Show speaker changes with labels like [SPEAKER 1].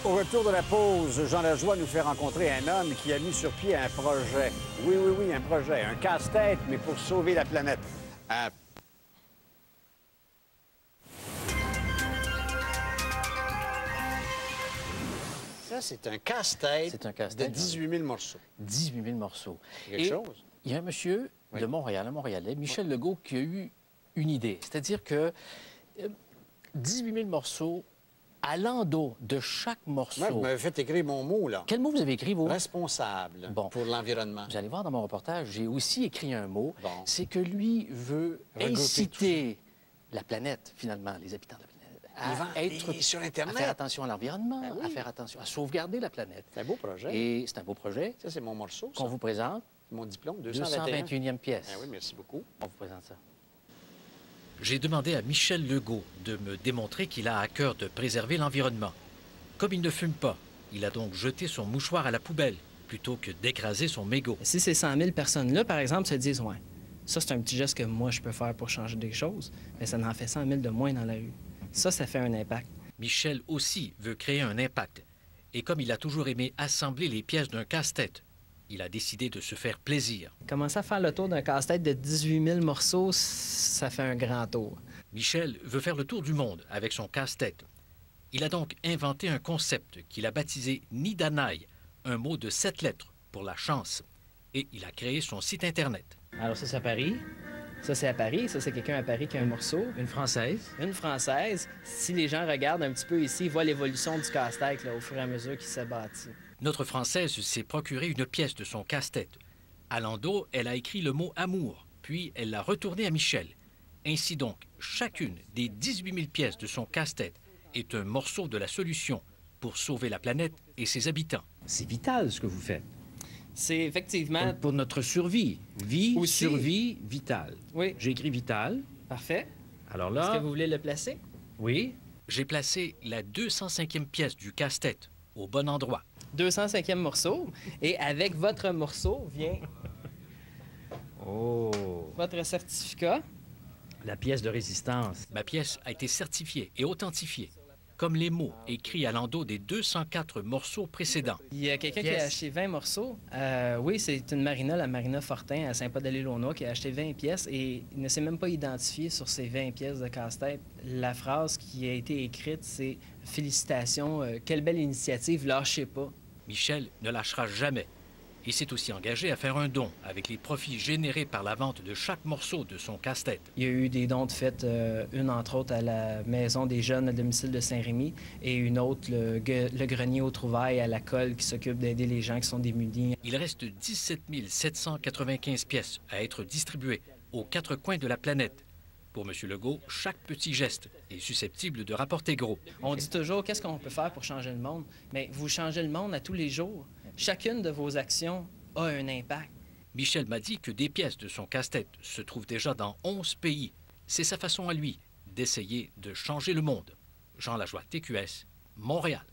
[SPEAKER 1] Au retour de la pause, Jean Lajoie nous fait rencontrer un homme qui a mis sur pied un projet. Oui, oui, oui, un projet. Un casse-tête, mais pour sauver la planète. Ça, c'est un casse-tête.
[SPEAKER 2] C'est un casse-tête
[SPEAKER 1] de 18 000 morceaux.
[SPEAKER 2] 18 000 morceaux.
[SPEAKER 1] C'est quelque chose.
[SPEAKER 2] Il y a un monsieur de Montréal, un Montréalais, Michel Legault, qui a eu une idée. C'est-à-dire que 18 000 morceaux, à l'endos de chaque morceau...
[SPEAKER 1] Moi, vous m'avez fait écrire mon mot, là.
[SPEAKER 2] Quel mot vous avez écrit, vous?
[SPEAKER 1] Responsable pour l'environnement.
[SPEAKER 2] Vous allez voir dans mon reportage, j'ai aussi écrit un mot.
[SPEAKER 1] Bon.
[SPEAKER 2] C'est que lui veut inciter la planète, finalement, les habitants de la planète, à être
[SPEAKER 1] sur Internet.
[SPEAKER 2] à faire attention à l'environnement,
[SPEAKER 1] Ben oui.
[SPEAKER 2] à faire attention, à sauvegarder la planète.
[SPEAKER 1] C'est un beau projet.
[SPEAKER 2] Et c'est un beau projet
[SPEAKER 1] Ça, c'est mon morceau, ça.
[SPEAKER 2] qu'on vous présente.
[SPEAKER 1] Mon diplôme, 221.
[SPEAKER 2] 221e pièce.
[SPEAKER 1] Ben oui, merci beaucoup.
[SPEAKER 2] On vous présente ça.
[SPEAKER 3] J'ai demandé à Michel Legault de me démontrer qu'il a à cœur de préserver l'environnement. Comme il ne fume pas, il a donc jeté son mouchoir à la poubelle plutôt que d'écraser son mégot.
[SPEAKER 4] Si ces 100 000 personnes-là, par exemple, se disent « Ouais, ça, c'est un petit geste que moi, je peux faire pour changer des choses », mais ça en fait 100 000 de moins dans la rue. Ça fait un impact.
[SPEAKER 3] Michel aussi veut créer un impact. Et comme il a toujours aimé assembler les pièces d'un casse-tête, il a décidé de se faire plaisir.
[SPEAKER 4] Commencer à faire le tour d'un casse-tête de 18 000 morceaux, ça fait un grand tour.
[SPEAKER 3] Michel veut faire le tour du monde avec son casse-tête. Il a donc inventé un concept qu'il a baptisé Nidanaï, un mot de 7 lettres pour la chance. Et il a créé son site Internet.
[SPEAKER 4] Alors ça, c'est à Paris. Ça, c'est à Paris. Ça, c'est quelqu'un à Paris qui a un morceau.
[SPEAKER 2] Une Française.
[SPEAKER 4] Une Française. Si les gens regardent un petit peu ici, ils voient l'évolution du casse-tête là, au fur et à mesure qu'il s'est bâti.
[SPEAKER 3] Notre Française s'est procuré une pièce de son casse-tête. À l'endos, elle a écrit le mot « amour », puis elle l'a retourné à Michel. Ainsi donc, chacune des 18 000 pièces de son casse-tête est un morceau de la solution pour sauver la planète et ses habitants.
[SPEAKER 2] C'est vital, ce que vous faites.
[SPEAKER 4] C'est effectivement...
[SPEAKER 2] Pour notre survie. Vie,
[SPEAKER 4] Aussi.
[SPEAKER 2] survie, vital.
[SPEAKER 4] Oui.
[SPEAKER 2] J'ai écrit vital.
[SPEAKER 4] Parfait.
[SPEAKER 2] Alors
[SPEAKER 4] Est-ce
[SPEAKER 2] là...
[SPEAKER 4] que vous voulez le placer?
[SPEAKER 2] Oui.
[SPEAKER 3] J'ai placé la 205e pièce du casse-tête au bon endroit.
[SPEAKER 4] 205e morceau. Et avec votre morceau vient
[SPEAKER 2] Oh!
[SPEAKER 4] votre certificat.
[SPEAKER 2] La pièce de résistance.
[SPEAKER 3] Ma pièce a été certifiée et authentifiée, comme les mots écrits à l'endos des 204 morceaux précédents.
[SPEAKER 4] Il y a quelqu'un qui a acheté 20 morceaux. Oui, c'est une marina, la marina Fortin, à Saint-Paul-de-l'Île-aux-Noix, qui a acheté 20 pièces et il ne s'est même pas identifié sur ces 20 pièces de casse-tête. La phrase qui a été écrite, c'est « Félicitations, quelle belle initiative, lâchez pas ».
[SPEAKER 3] Michel ne lâchera jamais. Il s'est aussi engagé à faire un don avec les profits générés par la vente de chaque morceau de son casse-tête.
[SPEAKER 4] Il y a eu des dons de fête, une entre autres à la Maison des jeunes à domicile de Saint-Rémy et une autre, le grenier aux trouvailles à la Colle qui s'occupe d'aider les gens qui sont démunis.
[SPEAKER 3] Il reste 17 795 pièces à être distribuées aux 4 coins de la planète. Pour M. Legault, chaque petit geste est susceptible de rapporter gros.
[SPEAKER 4] On dit toujours, qu'est-ce qu'on peut faire pour changer le monde? Mais vous changez le monde à tous les jours. Chacune de vos actions a un impact.
[SPEAKER 3] Michel m'a dit que des pièces de son casse-tête se trouvent déjà dans 11 pays. C'est sa façon à lui d'essayer de changer le monde. Jean Lajoie, TQS, Montréal.